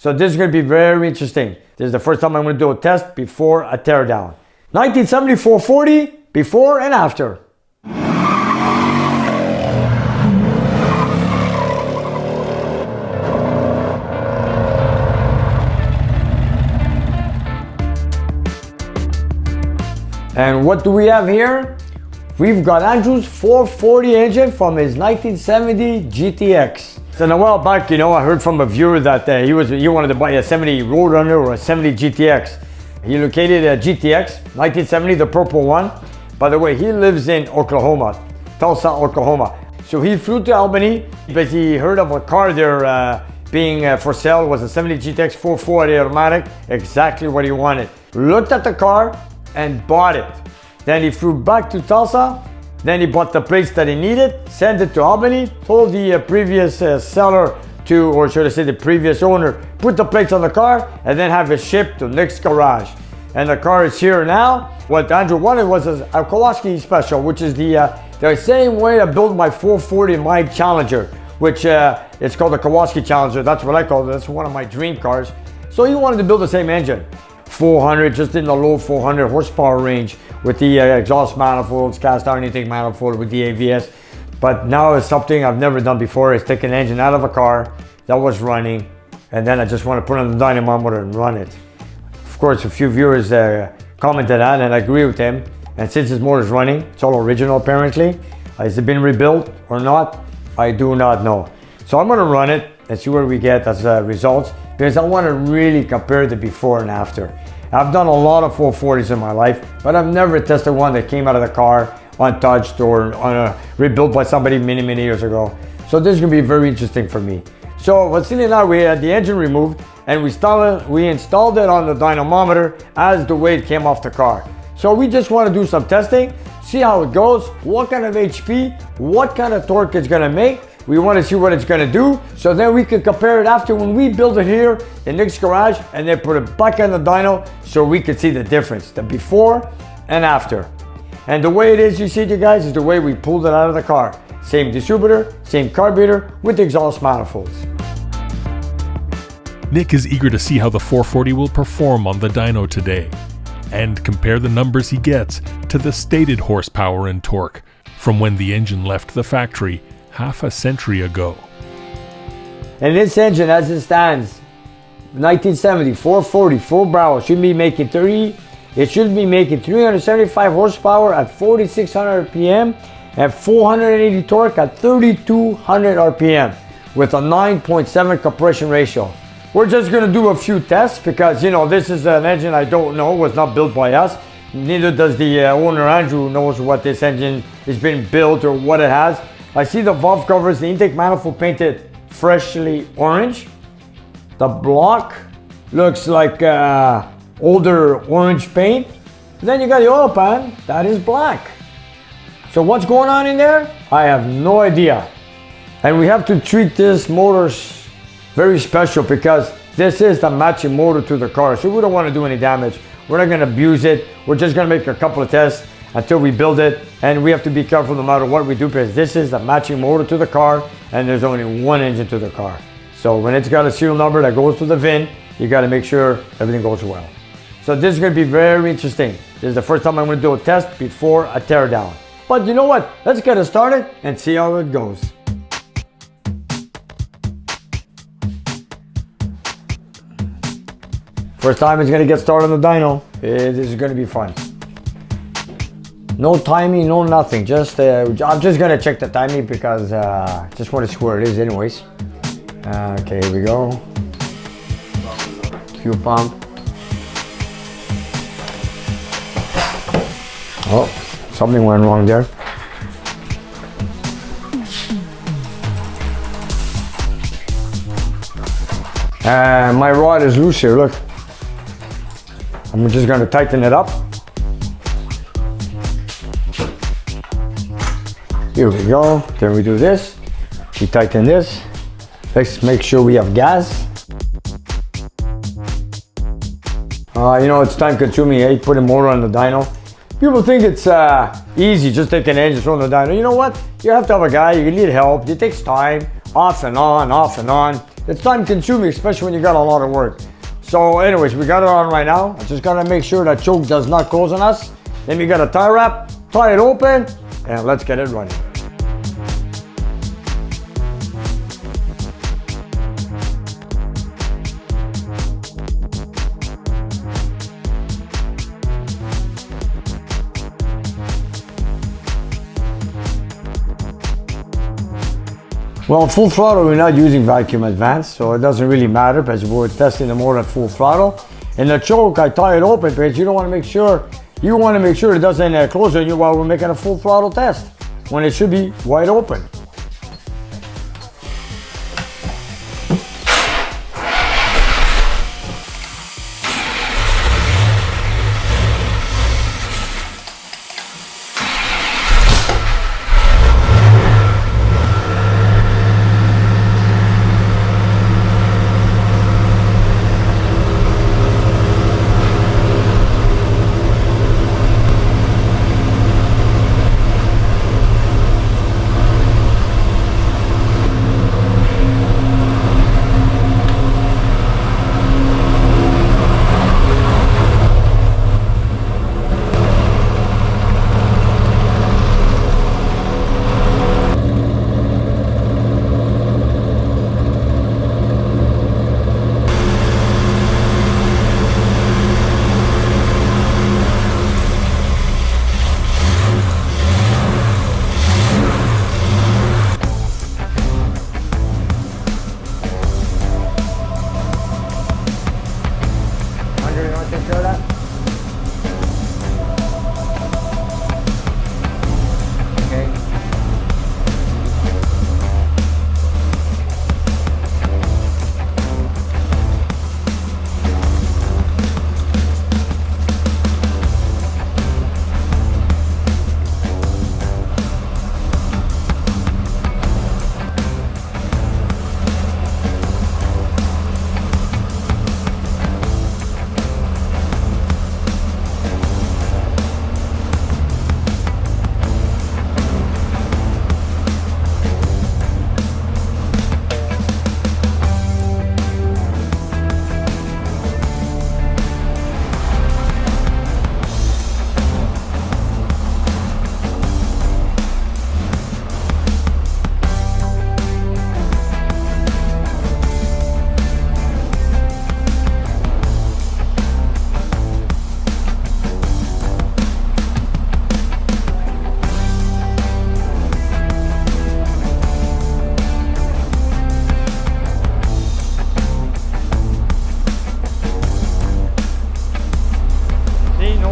So this is going to be very interesting. This is the first time I'm going to do a test before a teardown. 1970 440, before and after. And what do we have here? We've got Andrew's 440 engine from his 1970 GTX. So a while back, I heard from a viewer that he wanted to buy a 70 Roadrunner or a 70 GTX. He located a GTX, 1970, the purple one. By the way, he lives in Oklahoma, Tulsa, Oklahoma. So he flew to Albany because he heard of a car there being for sale. It was a 70 GTX 440 automatic, exactly what he wanted. Looked at the car and bought it. Then he flew back to Tulsa. Then he bought the plates that he needed, sent it to Albany, told the previous seller to, or should I say the previous owner, put the plates on the car and then have it shipped to Nick's garage. And the car is here now. What Andrew wanted was a Kowalski special, which is the same way I built my 440 my Challenger, which it's called the Kowalski Challenger. That's what I call it. That's one of my dream cars. So he wanted to build the same engine. 400, just in the low 400 horsepower range with the exhaust manifolds, cast iron intake manifold with the AVS. But now it's something I've never done before. Is take an engine out of a car that was running, and then I just want to put on the dynamometer and run it. Of course, a few viewers commented on, and I agree with them. And since this motor is running, it's all original apparently. Has it been rebuilt or not? I do not know. So I'm going to run it and see where we get as results, because I want to really compare the before and after. I've done a lot of 440s in my life, but I've never tested one that came out of the car untouched or rebuilt by somebody many, many years ago. So this is going to be very interesting for me. So Vasily and I, we had the engine removed and we installed it on the dynamometer as the way it came off the car. So we just want to do some testing, see how it goes, what kind of HP, what kind of torque it's going to make. We want to see what it's going to do, so then we can compare it after when we build it here in Nick's garage and then put it back on the dyno so we can see the difference, the before and after. And the way it is, you see it, you guys, is the way we pulled it out of the car. Same distributor, same carburetor with the exhaust manifolds. Nick is eager to see how the 440 will perform on the dyno today and compare the numbers he gets to the stated horsepower and torque from when the engine left the factory half a century ago. And this engine, as it stands, 1970 440 full barrel, should be making 375 horsepower at 4,600 RPM and 480 torque at 3,200 RPM with a 9.7 compression ratio. We're just going to do a few tests because, this is an engine I don't know, was not built by us. Neither does the owner. Andrew knows what this engine has been built or what it has. I see the valve covers, the intake manifold painted freshly orange. The block looks like older orange paint. Then you got the oil pan, that is black. So what's going on in there? I have no idea. And we have to treat this motor very special because this is the matching motor to the car. So we don't want to do any damage. We're not going to abuse it. We're just going to make a couple of tests until we build it, and we have to be careful no matter what we do because this is the matching motor to the car and there's only one engine to the car. So when it's got a serial number that goes to the VIN, you got to make sure everything goes well. So this is going to be very interesting. This is the first time I'm going to do a test before a teardown. But you know what? Let's get it started and see how it goes. First time it's going to get started on the dyno. This is going to be fun. No timing, no nothing. I'm just gonna check the timing because just want to see where it is anyways. Okay, here we go. Fuel pump. Oh, something went wrong there. My rod is loose here, look. I'm just gonna tighten it up. Here we go. Then we do this. We tighten this. Let's make sure we have gas. It's time consuming. I put a motor on the dyno. People think it's easy, just take an engine, throw on the dyno. You know what? You have to have a guy. You need help. It takes time. Off and on, off and on. it's time consuming, especially when you got a lot of work. So anyways, we got it on right now. I just gotta make sure that choke does not close on us. Then we got a tie wrap, tie it open, and let's get it running. Well, full throttle, we're not using vacuum advanced, so it doesn't really matter because we're testing the motor at full throttle. And the choke, I tie it open because you want to make sure it doesn't close on you while we're making a full throttle test, when it should be wide open.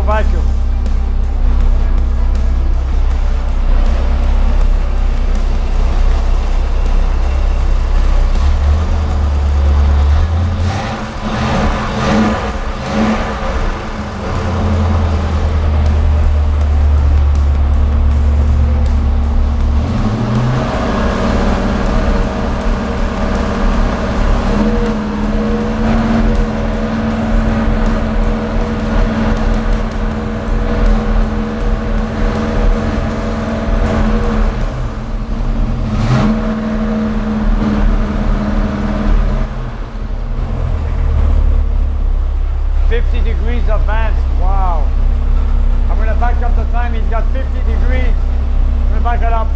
Vacuum. Advanced. Wow. I'm going to back up the time. He's got 50 degrees. I'm going to back it up.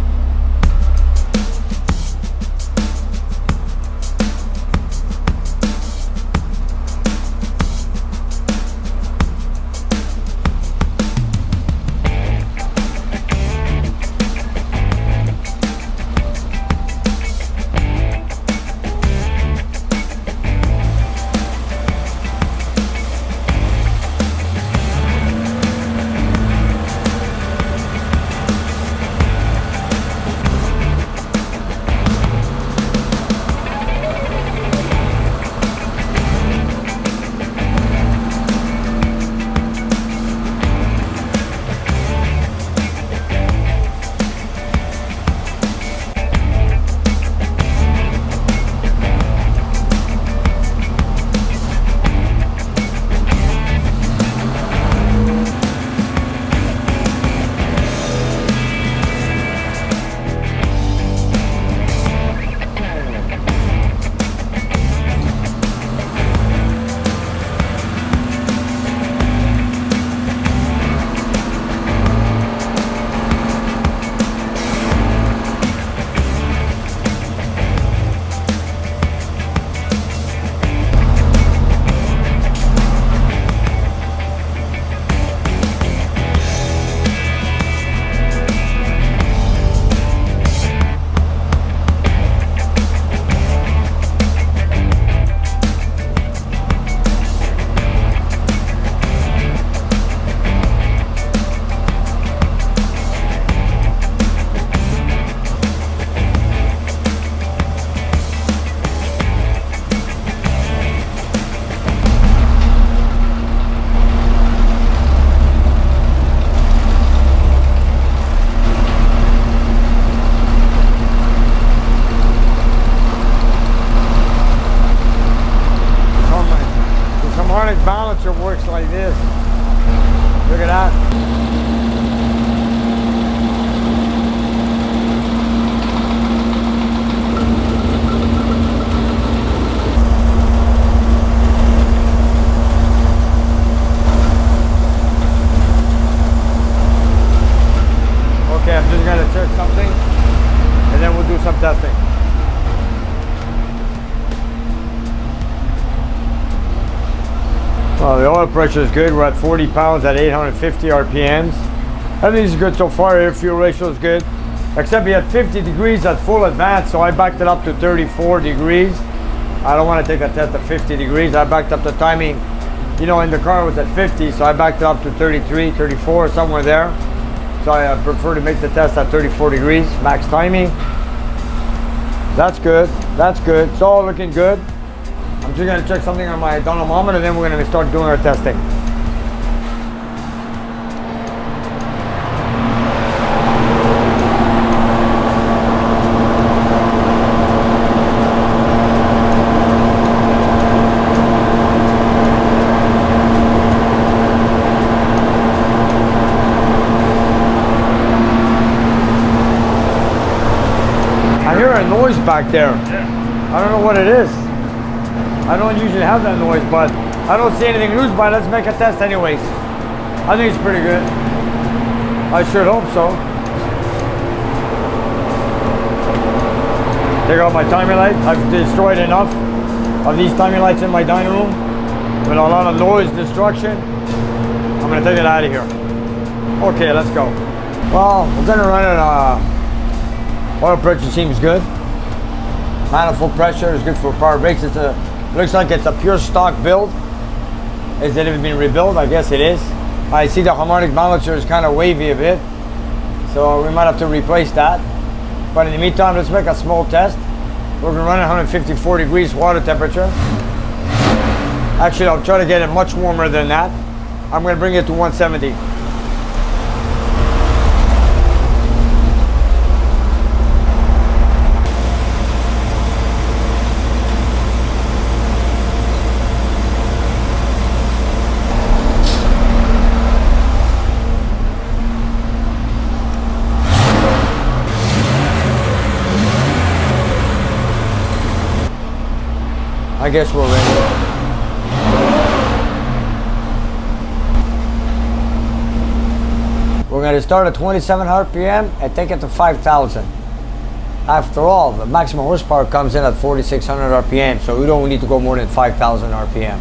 harmonic balancer works like this. Look at that. Okay, I'm just gonna check something and then we'll do some testing. Well, the oil pressure is good. We're at 40 pounds at 850 RPMs. Everything's good so far. Air fuel ratio is good. Except we had 50 degrees at full advance, so I backed it up to 34 degrees. I don't want to take a test at 50 degrees. I backed up the timing. You know, in the car it was at 50, so I backed it up to 33, 34, somewhere there. So I prefer to make the test at 34 degrees, max timing. That's good. That's good. It's all looking good. I'm just going to check something on my dynamometer, then we're going to start doing our testing. I hear a noise back there. I don't know what it is. I don't usually have that noise, but I don't see anything loose, but let's make a test anyways. I think it's pretty good. I sure hope so. Take out my timing light. I've destroyed enough of these timing lights in my dining room with a lot of noise destruction. I'm gonna take it out of here. Okay, let's go. Well, we're gonna run it. Oil pressure seems good. Manifold pressure is good for power brakes. Looks like it's a pure stock build. Has it even been rebuilt? I guess it is. I see the harmonic balancer is kind of wavy a bit, so we might have to replace that. But in the meantime, let's make a small test. We're gonna run at 154 degrees water temperature. Actually, I'll try to get it much warmer than that. I'm gonna bring it to 170. I guess we're ready. We're going to start at 27 RPM and take it to 5,000. After all, the maximum horsepower comes in at 4,600 RPM, so we don't need to go more than 5,000 RPM.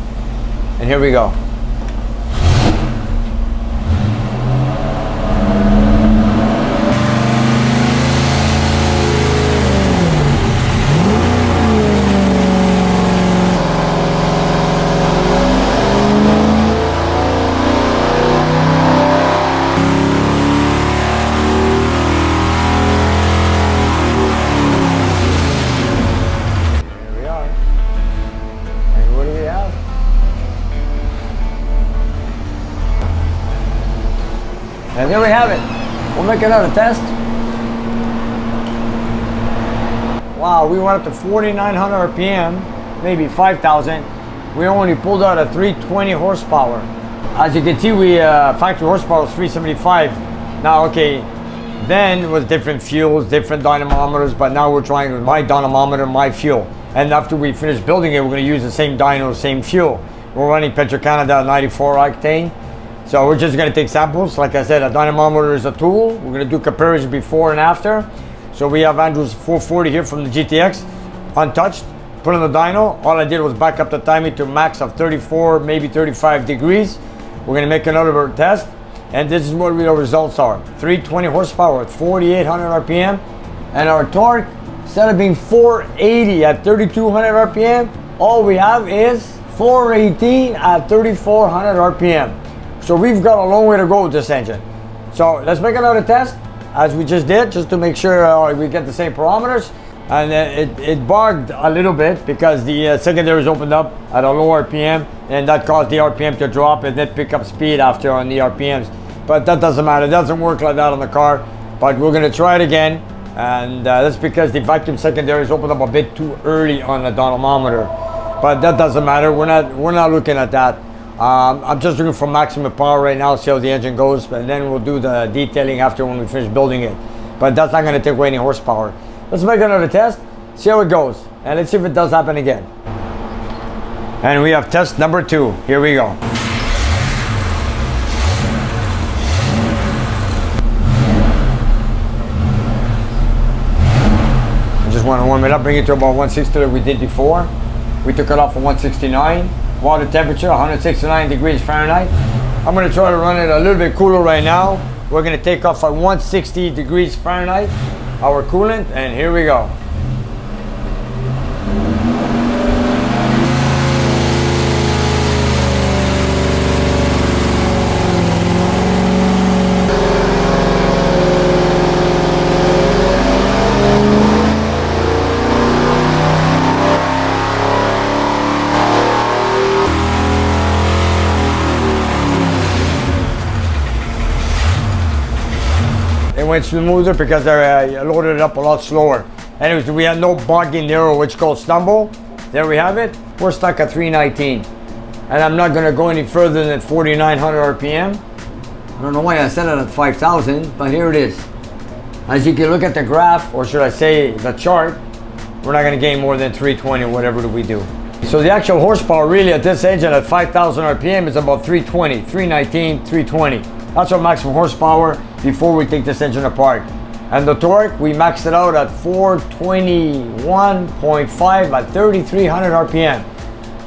And here we go. And there we have it. We'll make another test. Wow, we went up to 4,900 RPM, maybe 5,000. We only pulled out a 320 horsepower. As you can see, factory horsepower was 375. Now, okay, then it was different fuels, different dynamometers, but now we're trying with my dynamometer, my fuel. And after we finish building it, we're gonna use the same dyno, same fuel. We're running Petro-Canada 94 octane. So we're just gonna take samples. Like I said, a dynamometer is a tool. We're gonna do comparison before and after. So we have Andrew's 440 here from the GTX, untouched, put on the dyno. All I did was back up the timing to max of 34, maybe 35 degrees. We're gonna make another test. And this is what the results are. 320 horsepower at 4,800 RPM. And our torque, instead of being 480 at 3,200 RPM, all we have is 418 at 3,400 RPM. So we've got a long way to go with this engine. So let's make another test, as we just did, just to make sure we get the same parameters. And it bugged a little bit because the secondaries opened up at a low RPM, and that caused the RPM to drop and then pick up speed after on the RPMs. But that doesn't matter, it doesn't work like that on the car. But we're gonna try it again, and that's because the vacuum secondaries opened up a bit too early on the dynamometer. but that doesn't matter. We're not looking at that. I'm just looking for maximum power right now, see how the engine goes, and then we'll do the detailing after when we finish building it. But that's not going to take away any horsepower. Let's make another test, see how it goes, and let's see if it does happen again. And we have test number 2. Here we go. Just want to warm it up, bring it to about 160 like we did before. We took it off at 169. Water temperature 169 degrees Fahrenheit. I'm going to try to run it a little bit cooler right now. We're going to take off at 160 degrees Fahrenheit, our coolant, and here we go. It went smoother because I loaded it up a lot slower. Anyways, we had no bogging narrow, which called stumble. There we have it. We're stuck at 319. And I'm not gonna go any further than 4,900 RPM. I don't know why I set it at 5,000, but here it is. As you can look at the graph, or should I say the chart, we're not gonna gain more than 320, whatever we do. So the actual horsepower really at this engine at 5,000 RPM is about 320, 319, 320. That's our maximum horsepower before we take this engine apart. And the torque, we maxed it out at 421.5 at 3,300 RPM.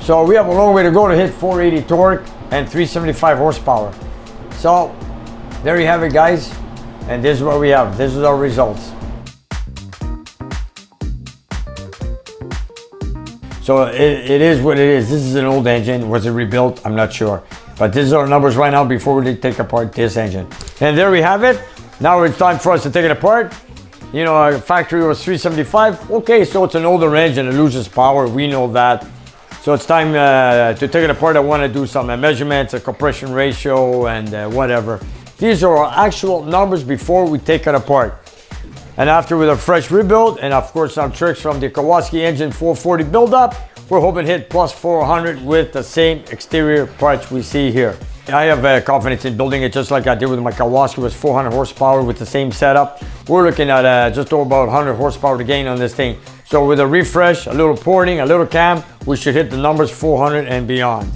So we have a long way to go to hit 480 torque and 375 horsepower. So there you have it, guys. And this is what we have. This is our results. So it is what it is. This is an old engine. Was it rebuilt? I'm not sure. But this is our numbers right now before we take apart this engine. And there we have it. Now it's time for us to take it apart. You know, our factory was 375. Okay, so it's an older engine. It loses power. We know that. So it's time to take it apart. I want to do some measurements, a compression ratio, and whatever. These are our actual numbers before we take it apart. And after with a fresh rebuild, and of course some tricks from the Kawasaki engine 440 build-up, we're hoping to hit plus 400 with the same exterior parts we see here. I have confidence in building it just like I did with my Kawasaki. It was 400 horsepower with the same setup. We're looking at just over about 100 horsepower to gain on this thing. So with a refresh, a little porting, a little cam, we should hit the numbers 400 and beyond.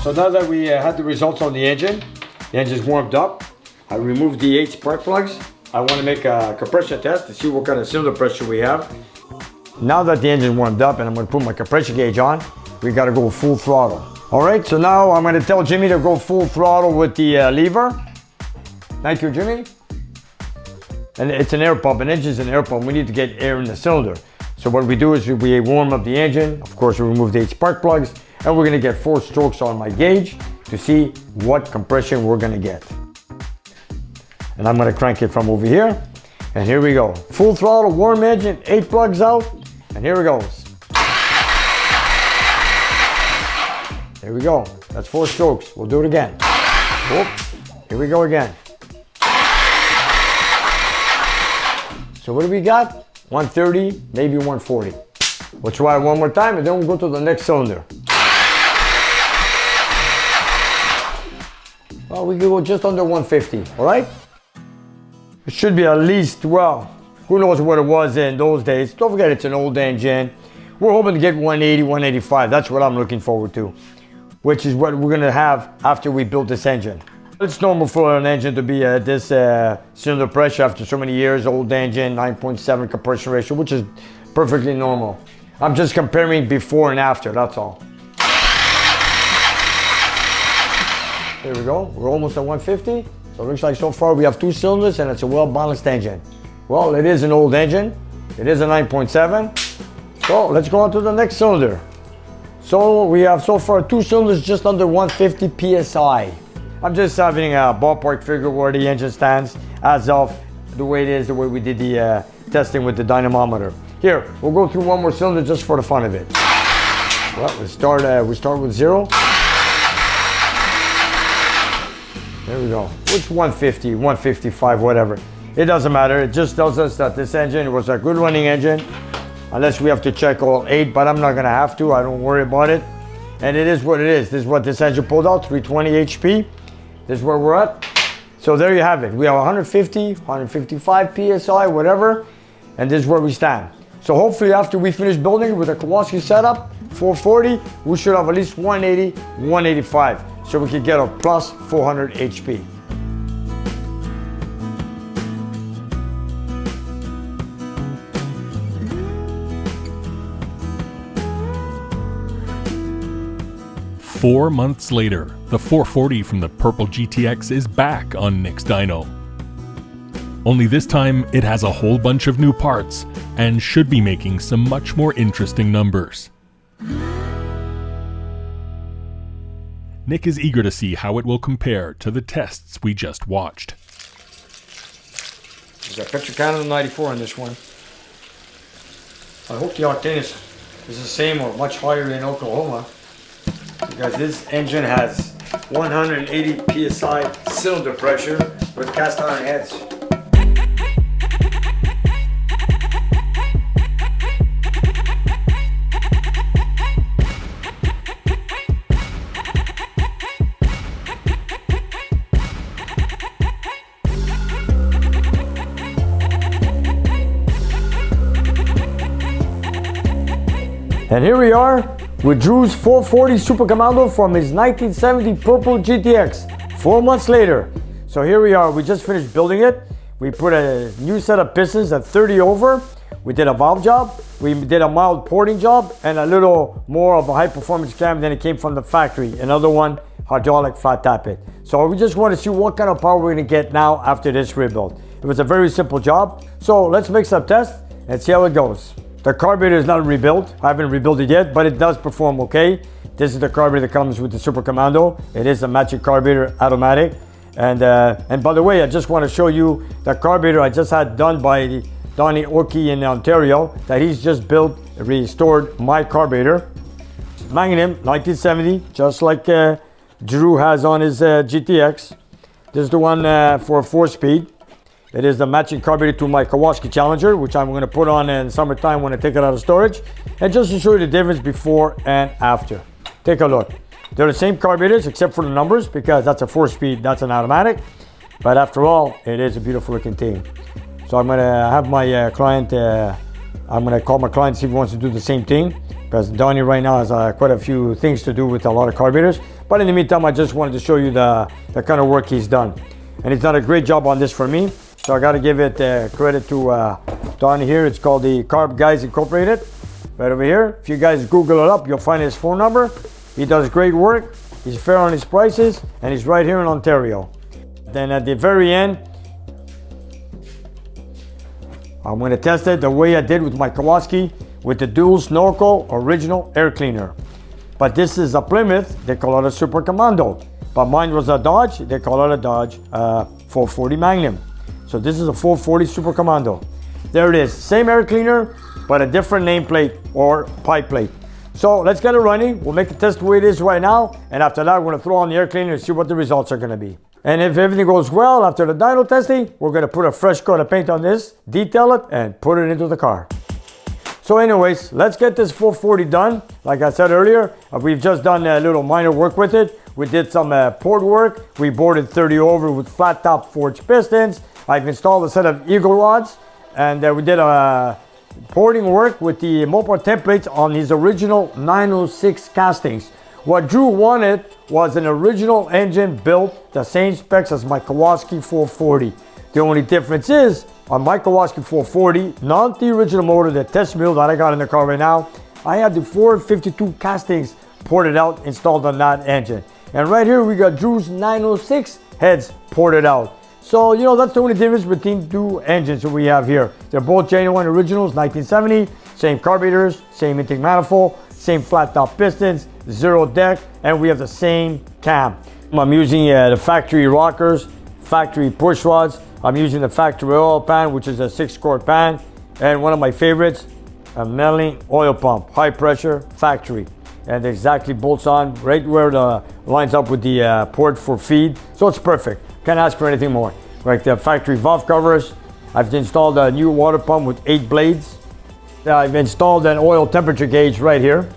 So now that we had the results on the engine's warmed up. I removed the 8 spark plugs. I want to make a compression test to see what kind of cylinder pressure we have. Now that the engine's warmed up and I'm going to put my compression gauge on, we got to go full throttle. All right, so now I'm going to tell Jimmy to go full throttle with the lever. Thank you, Jimmy. And it's an air pump. An engine's an air pump. We need to get air in the cylinder. So what we do is we warm up the engine. Of course, we remove the 8 spark plugs, and we're going to get 4 strokes on my gauge to see what compression we're going to get. And I'm going to crank it from over here. And here we go. Full throttle, warm engine, 8 plugs out. And here it goes. There we go. That's 4 strokes. We'll do it again. Whoop. Here we go again. So what do we got? 130, maybe 140. We'll try it one more time and then we'll go to the next cylinder. Well, we can go just under 150, all right? It should be at least, well, who knows what it was in those days. Don't forget it's an old engine. We're hoping to get 180, 185. That's what I'm looking forward to, which is what we're gonna have after we build this engine. It's normal for an engine to be at this cylinder pressure after so many years. Old engine, 9.7 compression ratio, which is perfectly normal. I'm just comparing before and after, that's all. There we go, we're almost at 150. So it looks like so far we have 2 cylinders and it's a well-balanced engine. Well, it is an old engine. It is a 9.7. So let's go on to the next cylinder. So we have so far 2 cylinders just under 150 PSI. I'm just having a ballpark figure where the engine stands as of the way it is, the way we did the testing with the dynamometer. Here, we'll go through one more cylinder just for the fun of it. Well, we start with 0. There we go. Which 150, 155, whatever. It doesn't matter. It just tells us that this engine was a good running engine. unless we have to check all 8, but I'm not gonna have to, I don't worry about it. And it is what it is. This is what this engine pulled out, 320 HP. This is where we're at. So there you have it. We have 150, 155 PSI, whatever, and this is where we stand. So hopefully after we finish building it with a Kowalski setup, 440, we should have at least 180, 185, so we can get a plus 400 HP. Four months later, the 440 from the purple GTX is back on Nick's dyno. Only this time, it has a whole bunch of new parts and should be making some much more interesting numbers. Nick is eager to see how it will compare to the tests we just watched. There's a picture Canon 94 on this one. I hope the octane is the same or much higher in Oklahoma, because this engine has 180 psi cylinder pressure with cast iron heads. And here we are with Drew's 440 Super Commando from his 1970 purple GTX, 4 months later. So here we are, we just finished building it. We put a new set of pistons at 30 over. We did a valve job, we did a mild porting job, and a little more of a high performance cam than it came from the factory. Another one, hydraulic flat tappet. So we just want to see what kind of power we're gonna get now after this rebuild. It was a very simple job. So let's make some tests and see how it goes. The carburetor is not rebuilt. I haven't rebuilt it yet, but it does perform okay. This is the carburetor that comes with the Super Commando. It is a matching carburetor, automatic. And by the way, I just want to show you the carburetor I just had done by Donnie Oki in Ontario, that he's just built, restored my carburetor. Magnum 1970, just like Drew has on his GTX. This is the one for 4-speed. It is the matching carburetor to my Kowalski Challenger, which I'm going to put on in summertime when I take it out of storage. And just to show you the difference before and after. Take a look. They're the same carburetors except for the numbers, because that's a 4-speed, that's an automatic. But after all, it is a beautiful looking thing. So I'm going to have my client, I'm going to call my client, see if he wants to do the same thing. Because Donnie right now has quite a few things to do with a lot of carburetors. But in the meantime, I just wanted to show you the kind of work he's done. And he's done a great job on this for me. So I got to give it credit to Donnie here. It's called the Carb Guys Incorporated, right over here. If you guys Google it up, you'll find his phone number. He does great work. He's fair on his prices, and he's right here in Ontario. Then at the very end, I'm going to test it the way I did with my Kowalski with the dual snorkel original air cleaner. But this is a Plymouth, they call it a Super Commando. But mine was a Dodge, they call it a Dodge 440 Magnum. So this is a 440 Super Commando. There it is, same air cleaner, but a different nameplate or pipe plate. So let's get it running. We'll make the test the way it is right now. And after that, we're gonna throw on the air cleaner and see what the results are gonna be. And if everything goes well after the dyno testing, we're gonna put a fresh coat of paint on this, detail it, and put it into the car. So anyways, let's get this 440 done. Like I said earlier, we've just done a little minor work with it. We did some port work. We boarded 30 over with flat top forged pistons. I've installed a set of eagle rods, and we did a porting work with the Mopar templates on his original 906 castings. What Drew wanted was an original engine built the same specs as my Kowalski 440. The only difference is, on my Kowalski 440, not the original motor, the test mill that I got in the car right now, I had the 452 castings ported out, installed on that engine. And right here we got Drew's 906 heads ported out. So, you know, that's the only difference between two engines that we have here. They're both genuine originals, 1970, same carburetors, same intake manifold, same flat top pistons, zero deck, and we have the same cam. I'm using the factory rockers, factory push rods. I'm using the factory oil pan, which is a 6-quart pan. And one of my favorites, a Melling oil pump, high pressure, factory. And it exactly bolts on right where the lines up with the port for feed. So it's perfect. Can't ask for anything more. Like the factory valve covers. I've installed a new water pump with 8 blades. I've installed an oil temperature gauge right here,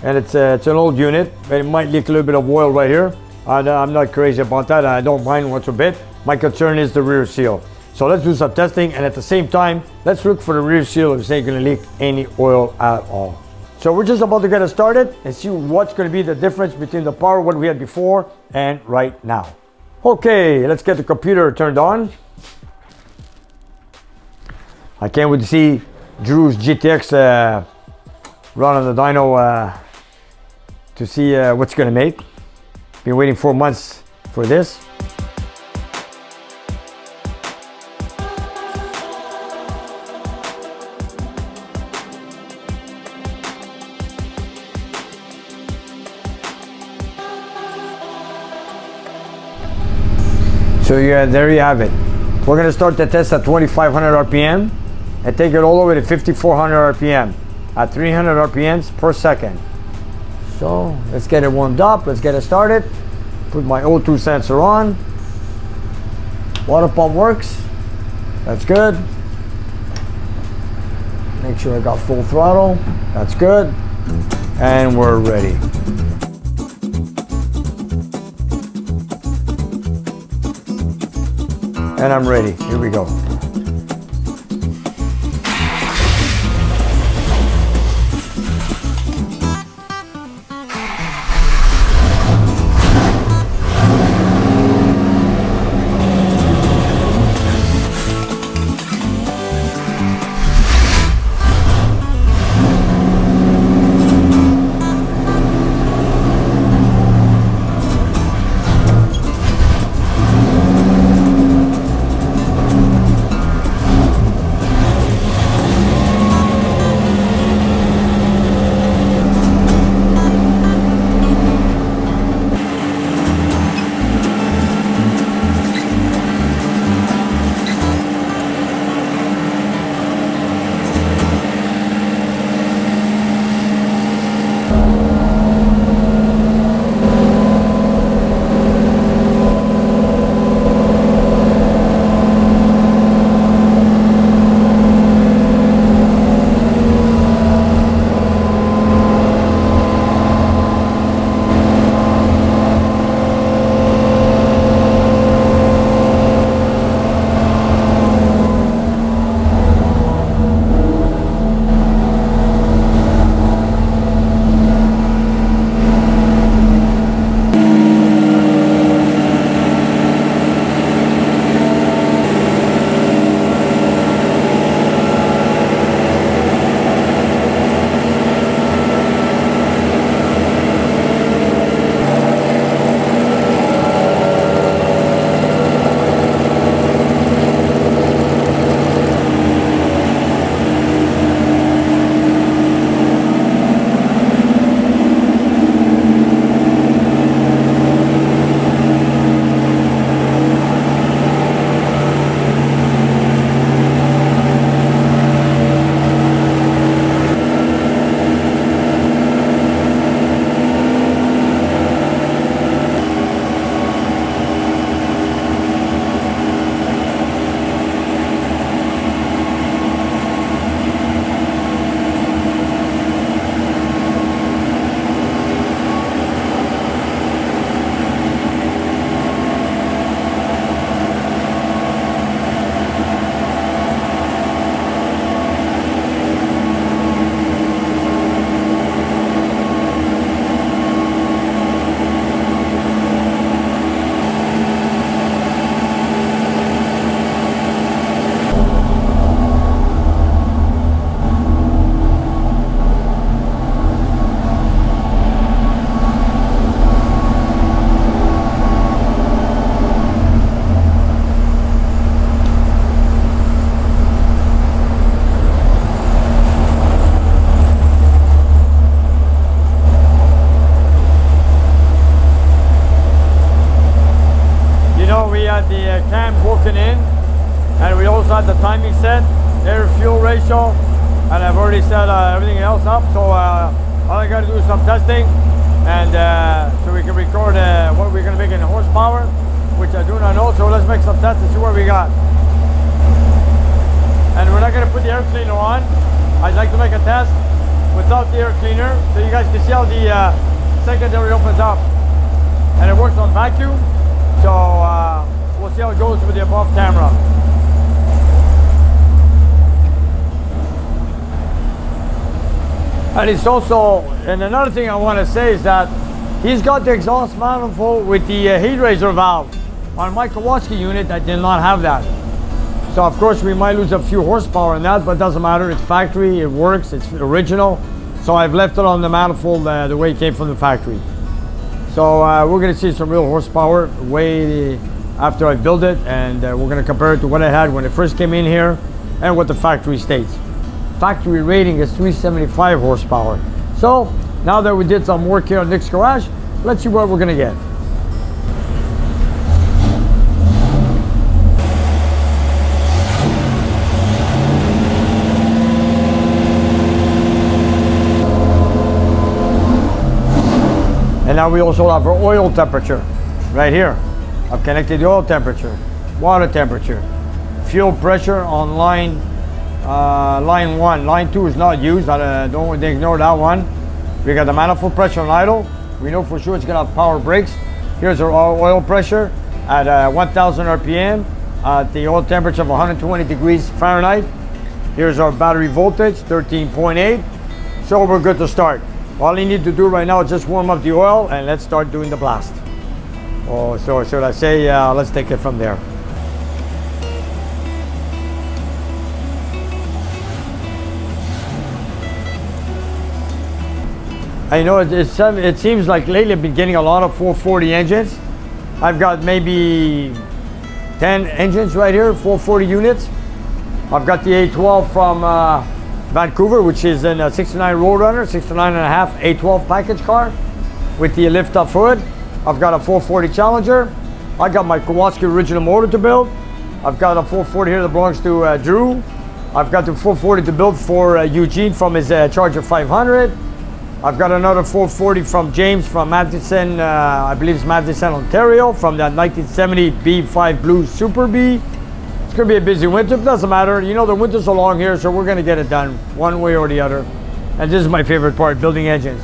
and it's an old unit, but it might leak a little bit of oil right here. I'm not crazy about that. I don't mind one bit. My concern is the rear seal. So let's do some testing, and at the same time, let's look for the rear seal if it's not going to leak any oil at all. So we're just about to get it started and see what's going to be the difference between the power what we had before and right now. Okay, let's get the computer turned on. I can't wait to see Drew's GTX run on the dyno to see what's going to make. Been waiting 4 months for this. So yeah, there you have it. We're going to start the test at 2500 RPM and take it all the way to 5400 RPM at 300 RPMs per second. So let's get it warmed up. Let's get it started. Put my O2 sensor on. Water pump works. That's good. Make sure I got full throttle. That's good. And we're ready. And I'm ready. Here we go. got the timing set, air fuel ratio, and I've already set everything else up. So all I got to do is some testing, and so we can record what we're going to make in horsepower, which I do not know. So let's make some tests and see what we got. And we're not going to put the air cleaner on I'd like to make a test without the air cleaner, so you guys can see how the secondary opens up. And it works on vacuum, so we'll see how it goes with the above camera. And it's also, and another thing I want to say is that he's got the exhaust manifold with the heat raiser valve. On my Kawasaki unit, I did not have that. So of course we might lose a few horsepower in that, but it doesn't matter. It's factory, it works, it's original. So I've left it on the manifold the way it came from the factory. So we're gonna see some real horsepower way after I build it, and we're gonna compare it to what I had when it first came in here and what the factory states. Factory rating is 375 horsepower. So now that we did some work here on Nick's garage, let's see what we're gonna get. And now we also have our oil temperature right here. I've connected the oil temperature, water temperature, fuel pressure on line 1. Line 2 is not used. Don't ignore that one. We got the manifold pressure on idle. We know for sure it's gonna have power brakes. Here's our oil pressure at 1000 RPM at the oil temperature of 120 degrees Fahrenheit. Here's our battery voltage, 13.8. So we're good to start. All you need to do right now is just warm up the oil and let's start doing the blast. Oh, so should I say, let's take it from there. I know it seems like lately I've been getting a lot of 440 engines. I've got maybe 10 engines right here, 440 units. I've got the A12 from Vancouver, which is in a 69 Roadrunner, 69.5 A12 package car with the lift-up hood. I've got a 440 Challenger. I got my Kawasaki original motor to build. I've got a 440 here that belongs to Drew. I've got the 440 to build for Eugene from his Charger 500. I've got another 440 from James from Madison, I believe it's Madison, Ontario, from that 1970 B5 Blue Super B. It's gonna be a busy winter, but doesn't matter. You know, the winters are long here, so we're gonna get it done one way or the other. And this is my favorite part, building engines.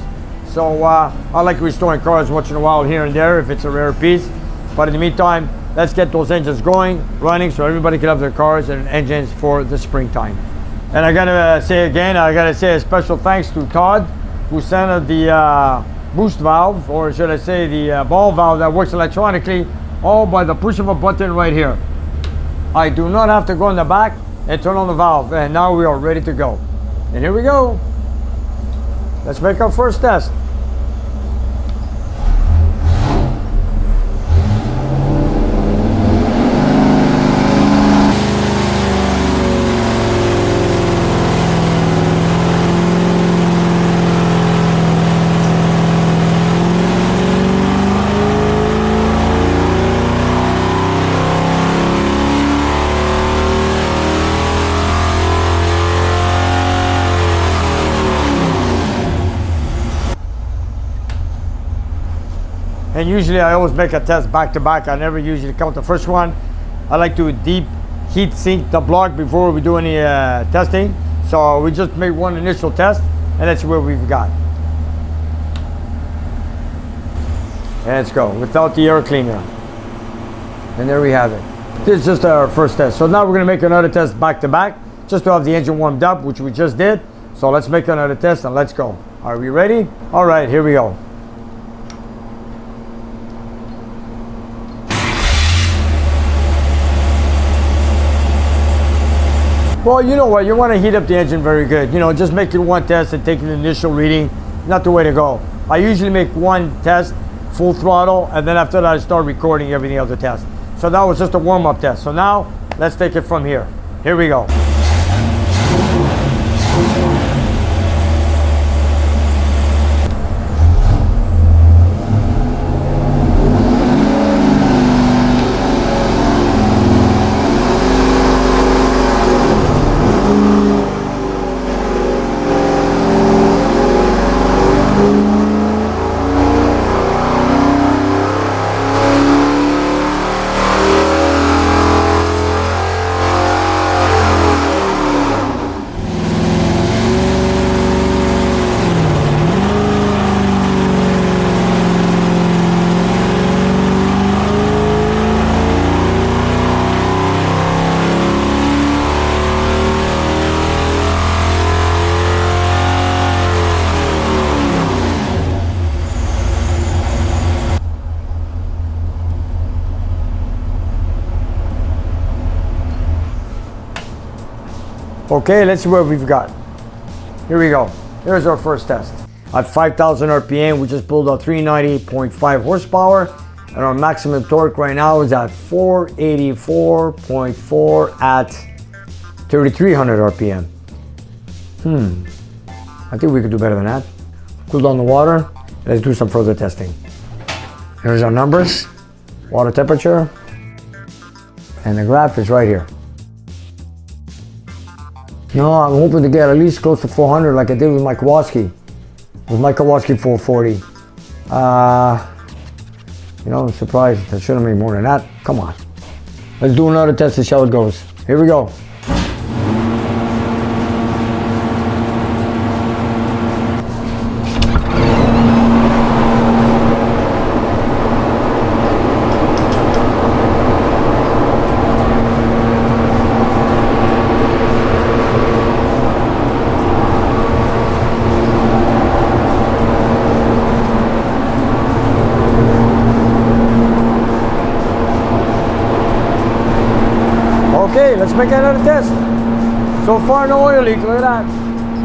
So I like restoring cars once in a while here and there if it's a rare piece. But in the meantime, let's get those engines going, running, so everybody can have their cars and engines for the springtime. And I gotta say again, I gotta say a special thanks to Todd, who sent us the boost valve, or should I say the ball valve that works electronically, all by the push of a button right here. I do not have to go in the back and turn on the valve, and now we are ready to go. And here we go. Let's make our first test. And usually I always make a test back to back. I never usually count the first one. I like to deep heat sink the block before we do any testing. So we just make one initial test and that's what we've got. And let's go, without the air cleaner. And there we have it. This is just our first test. So now we're gonna make another test back to back, just to have the engine warmed up, which we just did. So let's make another test and let's go. Are we ready? All right, here we go. Well, you know what, you want to heat up the engine very good. You know, just making one test and taking the initial reading, not the way to go. I usually make one test, full throttle, and then after that I start recording everything else the test. So that was just a warm-up test. So now, let's take it from here. Here we go. Okay, let's see what we've got. Here we go. Here's our first test. At 5,000 RPM, we just pulled out 390.5 horsepower, and our maximum torque right now is at 484.4 at 3,300 RPM. I think we could do better than that. Cool down the water. Let's do some further testing. Here's our numbers, water temperature, and the graph is right here. No, I'm hoping to get at least close to 400 like I did with my Kawasaki. With my Kawasaki 440. You know, I'm surprised. I should have made more than that. Come on. Let's do another test to see how it goes. Here we go. Okay, let's make another test. So far, no oil leak. Look at that.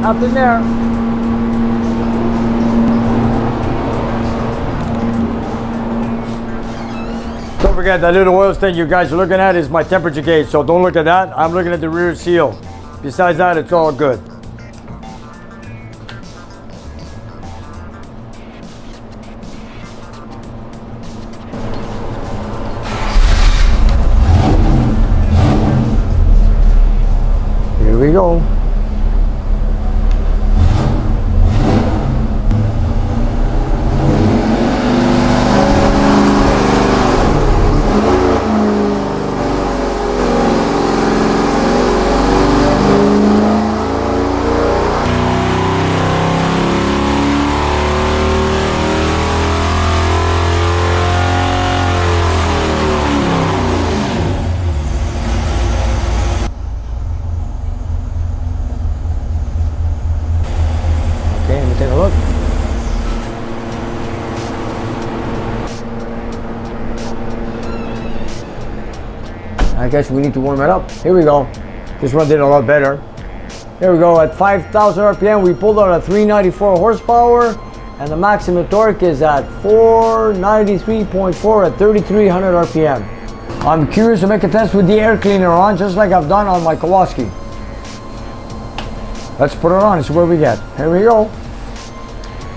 Nothing there. Don't forget that little oil stain you guys are looking at is my temperature gauge. So don't look at that. I'm looking at the rear seal. Besides that, it's all good. Here we go. Okay, let me take a look. I guess we need to warm it up. Here we go. This one did a lot better. Here we go. At 5,000 RPM, we pulled out a 394 horsepower, and the maximum torque is at 493.4 at 3,300 RPM. I'm curious to make a test with the air cleaner on, just like I've done on my Kawasaki. Let's put it on and see what we get. Here we go.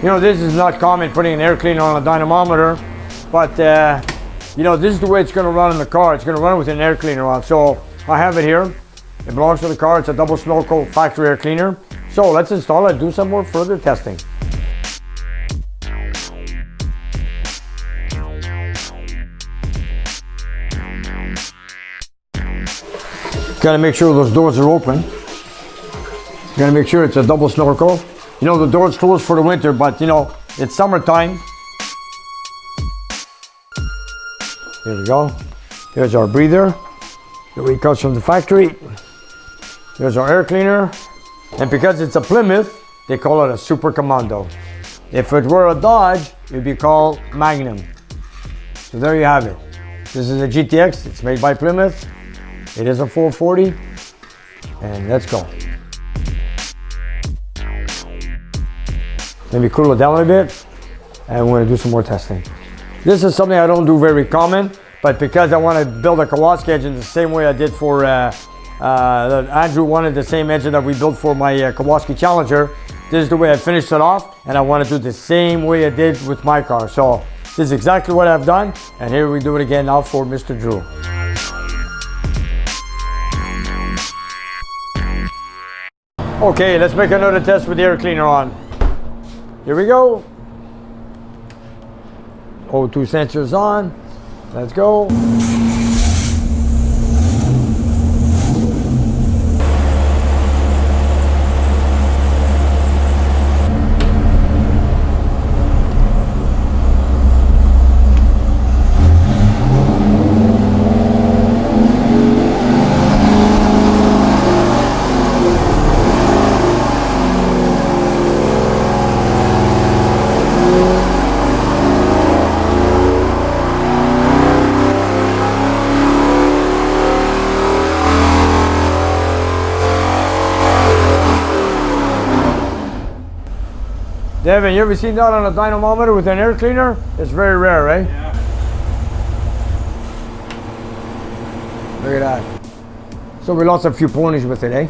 You know, this is not common, putting an air cleaner on a dynamometer, but you know, this is the way it's going to run in the car. It's going to run with an air cleaner on. So I have it here. It belongs to the car. It's a double snorkel factory air cleaner. So let's install it, do some more further testing. Gotta make sure those doors are open. Gotta make sure it's a double snorkel. You know, the door's closed for the winter, but you know, it's summertime. Here we go. Here's our breather. Here it comes from the factory. Here's our air cleaner. And because it's a Plymouth, they call it a Super Commando. If it were a Dodge, it'd be called Magnum. So there you have it. This is a GTX. It's made by Plymouth. It is a 440. And let's go. Let me cool it down a bit, and we're gonna do some more testing. This is something I don't do very common, but because I want to build a Kawasaki engine the same way I did for Andrew wanted the same engine that we built for my Kawasaki Challenger. This is the way I finished it off, and I want to do the same way I did with my car. So this is exactly what I've done, and here we do it again now for Mr. Drew. Okay, let's make another test with the air cleaner on. Here we go. O2 sensors on. Let's go. Devin, you ever seen that on a dynamometer with an air cleaner? It's very rare, right? Yeah. Look at that. So we lost a few ponies with it, eh?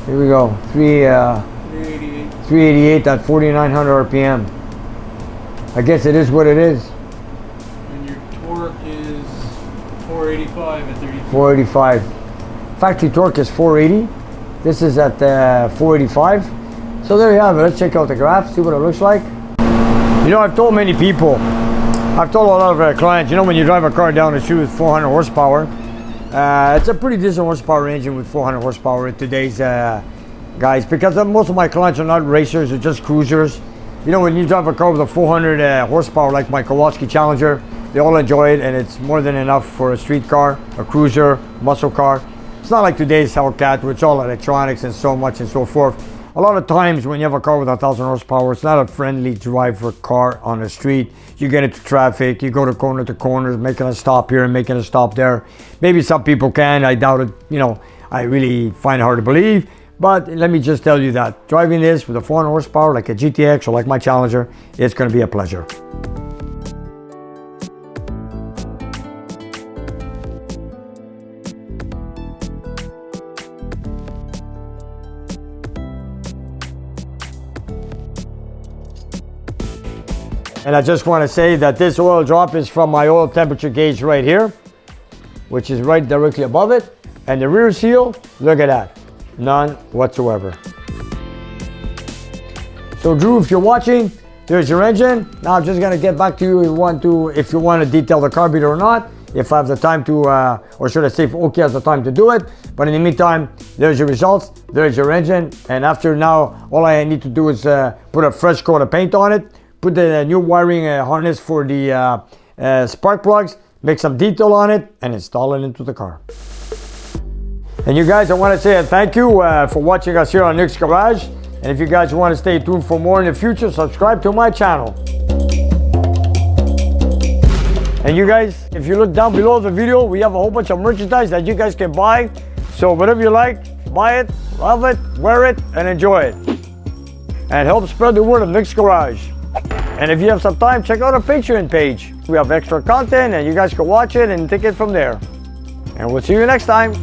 Here we go. 388. 388 at 4,900 RPM. I guess it is what it is. And your torque is 485 at 30. 485. Factory torque is 480. This is at 485. So there you have it. Let's check out the graph, see what it looks like. You know, I've told many people, I've told a lot of clients, you know, when you drive a car down the street with 400 horsepower, it's a pretty decent horsepower engine with 400 horsepower in today's guys, because most of my clients are not racers, they're just cruisers. You know, when you drive a car with a 400 horsepower like my Kowalski Challenger, they all enjoy it, and it's more than enough for a street car, a cruiser, muscle car. It's not like today's Hellcat, where it's all electronics and so much and so forth. A lot of times when you have a car with 1,000 horsepower, it's not a friendly driver car on the street. You get into traffic, you go to corners, making a stop here and making a stop there. Maybe some people can, I doubt it, you know, I really find it hard to believe. But let me just tell you that driving this with a 400 horsepower like a GTX or like my Challenger, it's going to be a pleasure. And I just want to say that this oil drop is from my oil temperature gauge right here, which is right directly above it. And the rear seal, look at that, none whatsoever. So Drew, if you're watching, there's your engine. Now I'm just going to get back to you if you want to detail the carburetor or not, if I have the time to, or should I say if OK has the time to do it. But in the meantime, there's your results, there's your engine. And after now, all I need to do is put a fresh coat of paint on it, put the new wiring harness for the spark plugs, make some detail on it, and install it into the car. And you guys, I want to say a thank you for watching us here on Nick's Garage. And if you guys want to stay tuned for more in the future, subscribe to my channel. And you guys, if you look down below the video, we have a whole bunch of merchandise that you guys can buy. So whatever you like, buy it, love it, wear it, and enjoy it. And help spread the word of Nick's Garage. And if you have some time, check out our Patreon page. We have extra content and you guys can watch it and take it from there. And we'll see you next time.